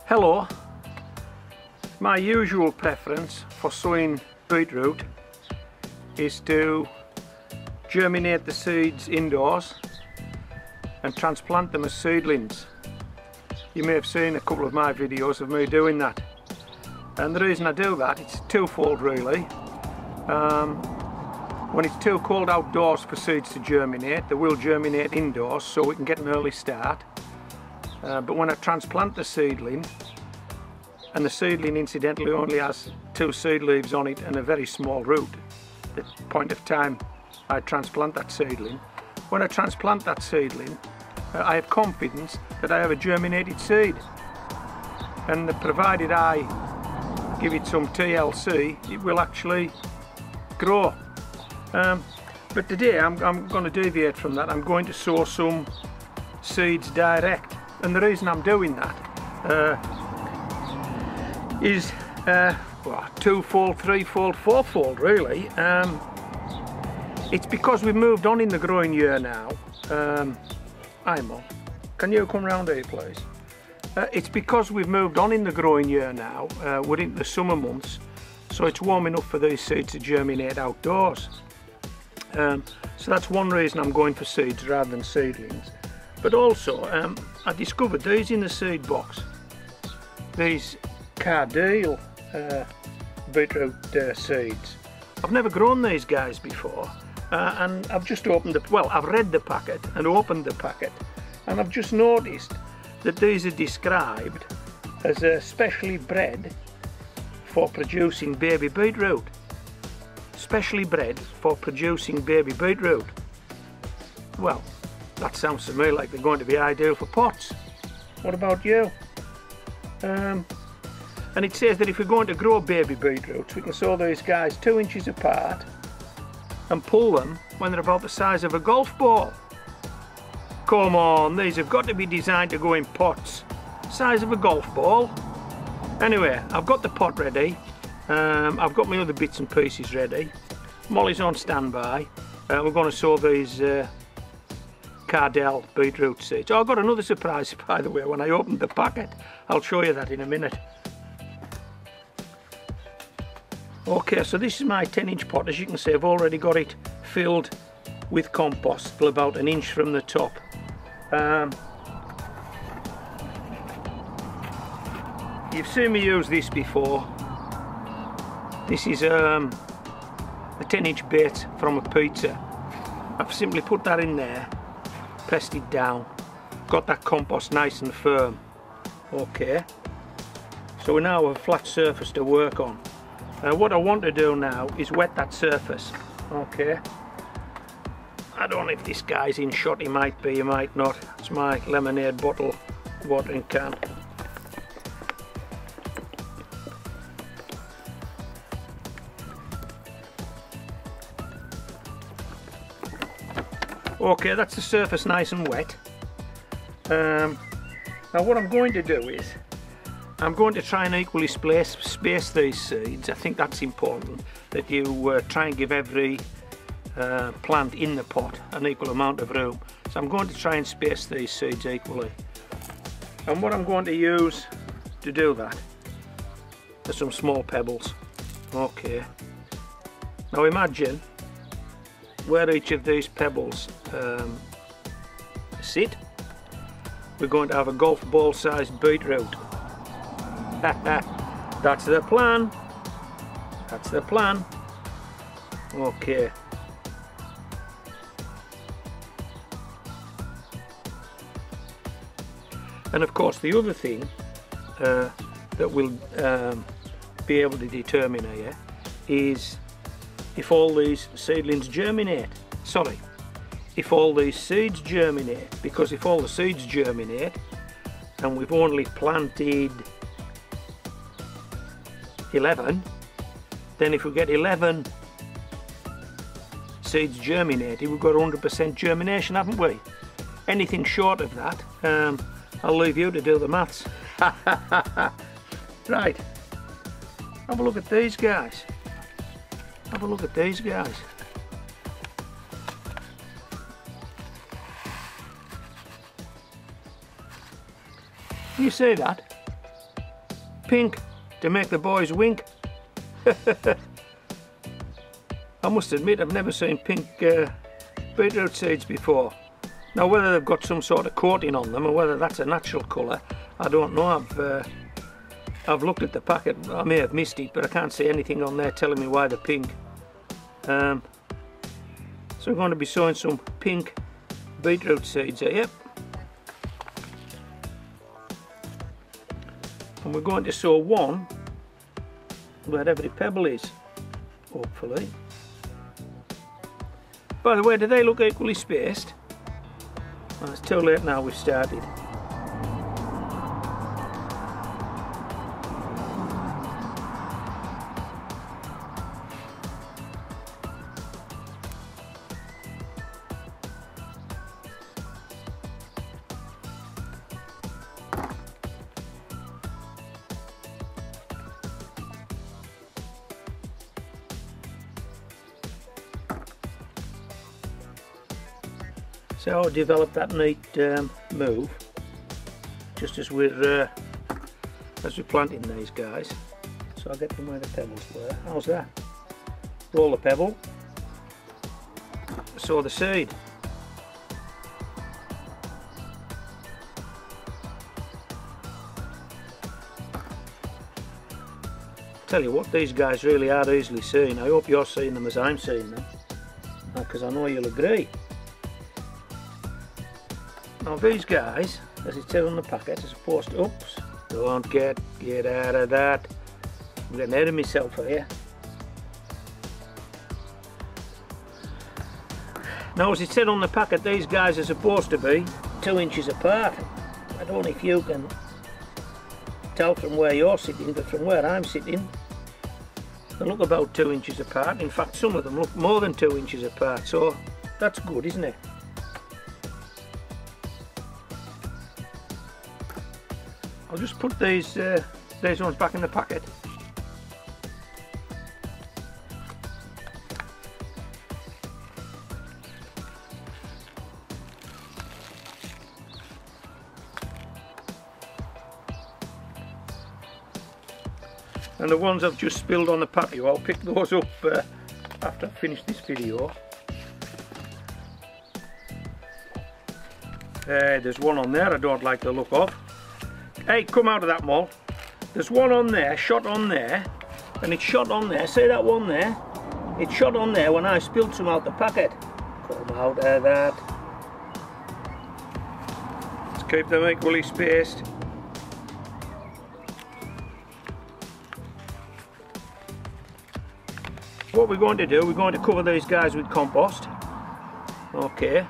Hello. My usual preference for sowing beetroot is to germinate the seeds indoors and transplant them as seedlings. You may have seen a couple of my videos of me doing that, and the reason I do that, it's twofold really. When it's too cold outdoors for seeds to germinate, they will germinate indoors so we can get an early start. But when I transplant the seedling, and the seedling incidentally only has 2 seed leaves on it and a very small root at the point of time I transplant that seedling, when I transplant that seedling, I have confidence that I have a germinated seed, and provided I give it some TLC, it will actually grow. But today I'm going to deviate from that. I'm going to sow some seeds direct, and the reason I'm doing that is well, twofold, threefold, fourfold really. It's because we've moved on in the growing year now. Hi Mum, can you come round here please? It's because we've moved on in the growing year now. We're into the summer months, so it's warm enough for these seeds to germinate outdoors. So that's one reason I'm going for seeds rather than seedlings. But also I discovered these in the seed box, these Cardile beetroot seeds. I've never grown these guys before, and I've just opened I've read the packet and opened the packet, and I've just noticed that these are described as specially bred for producing baby beetroot. Specially bred for producing baby beetroot. Well, that sounds to me like they're going to be ideal for pots. What about you? And it says that if we're going to grow baby beetroots, we can sow these guys 2 inches apart and pull them when they're about the size of a golf ball. Come on, these have got to be designed to go in pots size of a golf ball. Anyway, I've got the pot ready. I've got my other bits and pieces ready. Molly's on standby. We're going to sow these Cardile beetroot seeds. Oh, I've got another surprise by the way when I opened the packet. I'll show you that in a minute. Okay, so this is my 10-inch pot. As you can see, I've already got it filled with compost till about 1 inch from the top. You've seen me use this before. This is a 10-inch bait from a pizza. I've simply put that in there, pressed it down, got that compost nice and firm. Okay, so we now have a flat surface to work on. What I want to do now is wet that surface. Okay, I don't know if this guy's in shot, he might be, he might not. It's my lemonade bottle watering can. Okay, that's the surface nice and wet. Now what I'm going to do is I'm going to try and equally space these seeds. I think that's important, that you try and give every plant in the pot an equal amount of room. So I'm going to try and space these seeds equally. And what I'm going to use to do that are some small pebbles. Okay. Now imagine where each of these pebbles sit. We're going to have a golf ball sized beetroot. That's the plan. That's the plan. Okay. And of course the other thing that we'll be able to determine here is if all these seedlings germinate. Sorry, if all these seeds germinate, because if all the seeds germinate and we've only planted 11, then if we get 11 seeds germinated, we've got 100% germination, haven't we? Anything short of that, I'll leave you to do the maths. Right, have a look at these guys. Have a look at these guys. You see that? pink to make the boys wink. I must admit I've never seen pink beetroot seeds before. Now whether they've got some sort of coating on them or whether that's a natural colour, I don't know. I've looked at the packet, I may have missed it, but I can't see anything on there telling me why they're pink. So we're going to be sowing some pink beetroot seeds here. And we're going to sow one where every pebble is, hopefully. By the way, do they look equally spaced? Well, it's too late now, we've started. So I'll develop that neat move just as we're planting these guys. So I'll get them where the pebbles were. How's that? Roll the pebble, sow the seed. Tell you what, these guys really are easily seen. I hope you're seeing them as I'm seeing them, because I know you'll agree. Now these guys, as it says on the packet, are supposed to, oops, don't get out of that. I'm getting ahead of myself here. Now as it said on the packet, these guys are supposed to be 2 inches apart. I don't know if you can tell from where you're sitting, but from where I'm sitting, they look about 2 inches apart. In fact, some of them look more than 2 inches apart, so that's good, isn't it? I'll just put these ones back in the packet. And the ones I've just spilled on the patio, I'll pick those up after I finish this video. There's one on there I don't like the look of. Hey, come out of that, Moll. There's one on there, shot on there, and it's shot on there. See that one there? It's shot on there when I spilled some out the packet. Come out of that. Let's keep them equally spaced. What we're going to do, we're going to cover these guys with compost. Okay,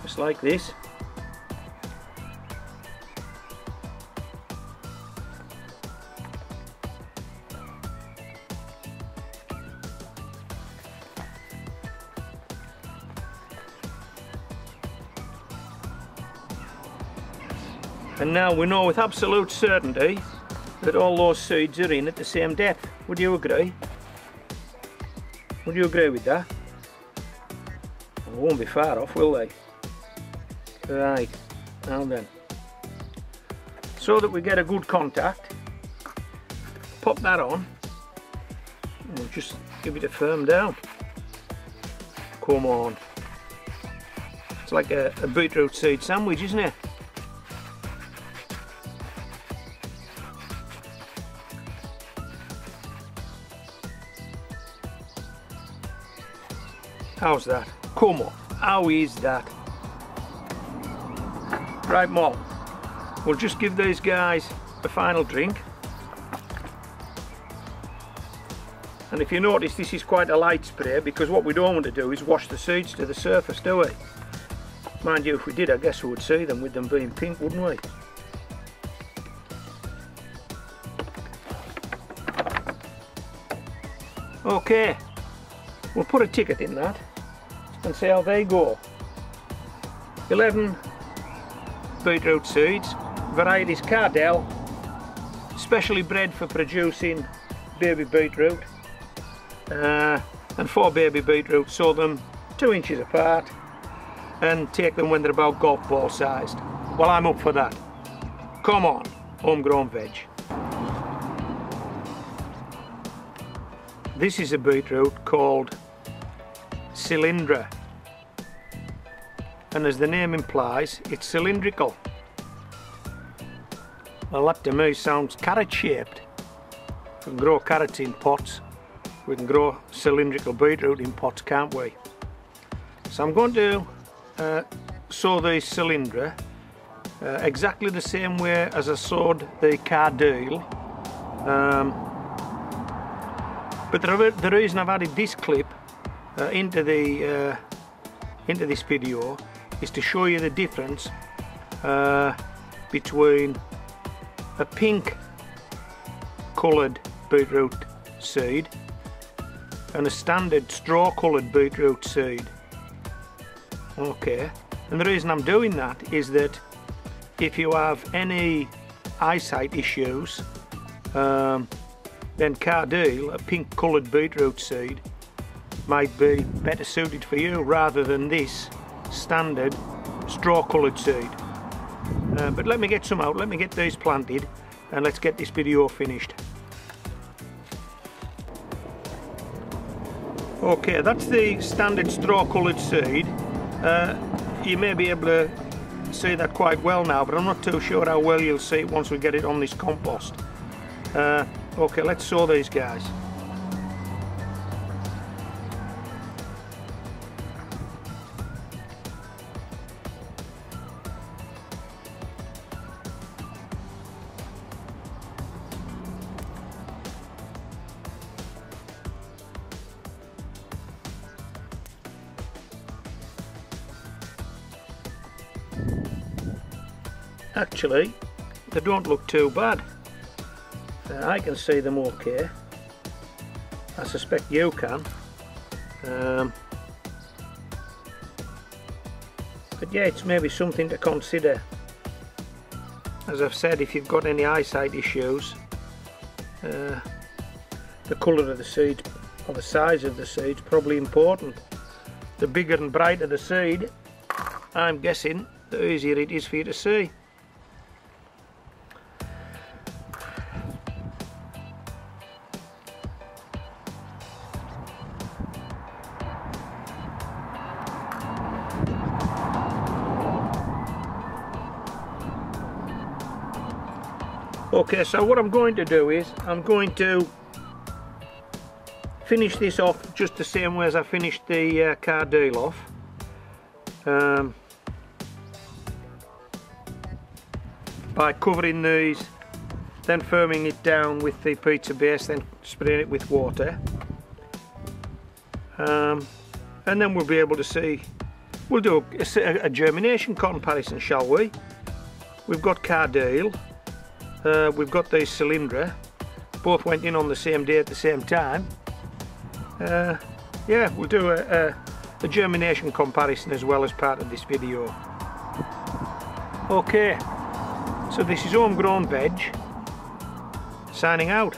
just like this. And now we know with absolute certainty that all those seeds are in at the same depth. Would you agree? Would you agree with that? They won't be far off, will they? Right, now then. So that we get a good contact, pop that on, and we'll just give it a firm down. Come on. It's like a beetroot seed sandwich, isn't it? How's that? Come on, how is that? Right, Moll, we'll just give these guys a final drink. And if you notice, this is quite a light spray because what we don't want to do is wash the seeds to the surface, do we? Mind you, if we did, I guess we would see them with them being pink, wouldn't we? Okay, we'll put a ticket in that and see how they go. 11 beetroot seeds, varieties Cardell, specially bred for producing baby beetroot, and 4 baby beetroots, sow them 2 inches apart and take them when they're about golf ball sized. Well, I'm up for that. Come on, homegrown veg. This is a beetroot called cylindrical, and as the name implies, it's cylindrical. Well, that to me sounds carrot shaped. We can grow carrots in pots, we can grow cylindrical beetroot in pots, can't we? So I'm going to sow these cylindra exactly the same way as I sowed the cardile. But the reason I've added this clip into this video is to show you the difference between a pink coloured beetroot seed and a standard straw coloured beetroot seed. Okay, and the reason I'm doing that is that if you have any eyesight issues, then cardile, a pink coloured beetroot seed, might be better suited for you rather than this standard straw coloured seed. But let me get some out, let me get these planted, and let's get this video finished. Okay, that's the standard straw coloured seed. You may be able to see that quite well now, but I'm not too sure how well you'll see it once we get it on this compost. Okay, let's sow these guys. Actually, they don't look too bad. I can see them okay. I suspect you can. But yeah, it's maybe something to consider. As I've said, if you've got any eyesight issues, the colour of the seed or the size of the seed is probably important. The bigger and brighter the seed, I'm guessing, the easier it is for you to see. Okay, so what I'm going to do is I'm going to finish this off just the same way as I finished the cardile off. By covering these, then firming it down with the pizza base, then spraying it with water. And then we'll be able to see, we'll do a germination comparison, shall we? We've got cardile. We've got these cylindra, both went in on the same day at the same time. Yeah, we'll do a germination comparison as well as part of this video. Okay, so this is Homegrown Veg, signing out.